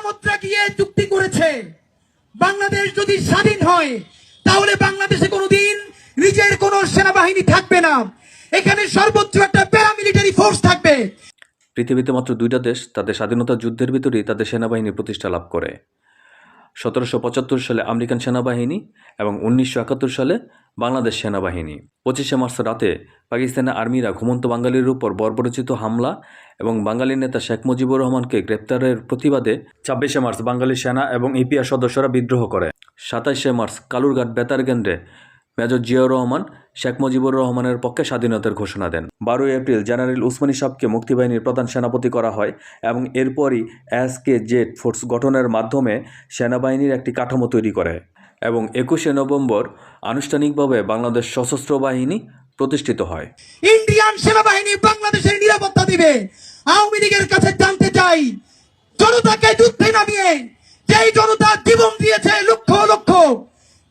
লোপামুদ্রা গিয়ে চুক্তি করেছে বাংলাদেশ যদি স্বাধীন হয় তাহলে বাংলাদেশে কোনোদিন নিজের কোনো সেনাবাহিনী থাকবে না, এখানে সর্বোচ্চ একটা প্যারামিলিটারি ফোর্স থাকবে। পৃথিবীতে মাত্র দুইটা দেশ তাদের স্বাধীনতা যুদ্ধের ভিতরেই তাদের সেনাবাহিনী প্রতিষ্ঠা লাভ করে। 1775 সালে আমেরিকান সেনাবাহিনী এবং 1971 সালে বাংলাদেশ সেনাবাহিনী। 25শে মার্চ রাতে পাকিস্তানের আর্মিরা ঘুমন্ত বাঙালির উপর বর্বরোচিত হামলা এবং বাঙালি নেতা শেখ মুজিবুর রহমানকে গ্রেপ্তারের প্রতিবাদে 26শে মার্চ বাঙালি সেনা এবং ইপিআর সদস্যরা বিদ্রোহ করে। 27শে মার্চ কালুরঘাট বেতার কেন্দ্রে মেজর জিয়াউর রহমান শেখ মুজিবুর রহমানের পক্ষে স্বাধীনতার ঘোষণা দেন। 12 এপ্রিল জেনারেল উসমানী সাহেবকে মুক্তিবাহিনীর প্রধান সেনাপতি করা হয় এবং এরপরই SKZ ফোর্স গঠনের মাধ্যমে সেনাবাহিনীর একটি কাঠামো তৈরি করে এবং 21শে নভেম্বর আনুষ্ঠানিকভাবে বাংলাদেশ সশস্ত্র বাহিনী প্রতিষ্ঠিত হয়। ইন্ডিয়ান সেনাবাহিনী বাংলাদেশের নিরাপত্তা দিবে। আওয়ামী লীগের কাছে জানতে চাই, জনতাকে যুদ্ধে নামিয়ে যেই জনতা জীবন দিয়েছে লক্ষ লক্ষ,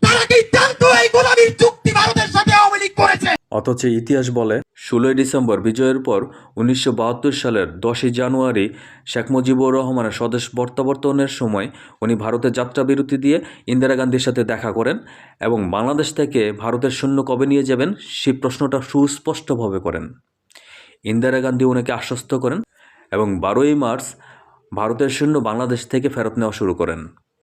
তারা কি জানতো এই গোলামীর চুক্তি ভারতের সাথে আওয়ামী লীগ করেছে? অথচ ইতিহাস বলে 16 ডিসেম্বর বিজয়ের পর 1972 সালের 10ই জানুয়ারি শেখ মুজিবুর রহমানের স্বদেশ প্রত্যাবর্তনের সময় উনি ভারতের যাত্রা বিরতি দিয়ে ইন্দিরা গান্ধীর সাথে দেখা করেন এবং বাংলাদেশ থেকে ভারতের সৈন্য কবে নিয়ে যাবেন সেই প্রশ্নটা সুস্পষ্টভাবে করেন। ইন্দিরা গান্ধী ওনাকে আশ্বস্ত করেন এবং 12ই মার্চ ভারতের সৈন্য বাংলাদেশ থেকে ফেরত নেওয়া শুরু করেন।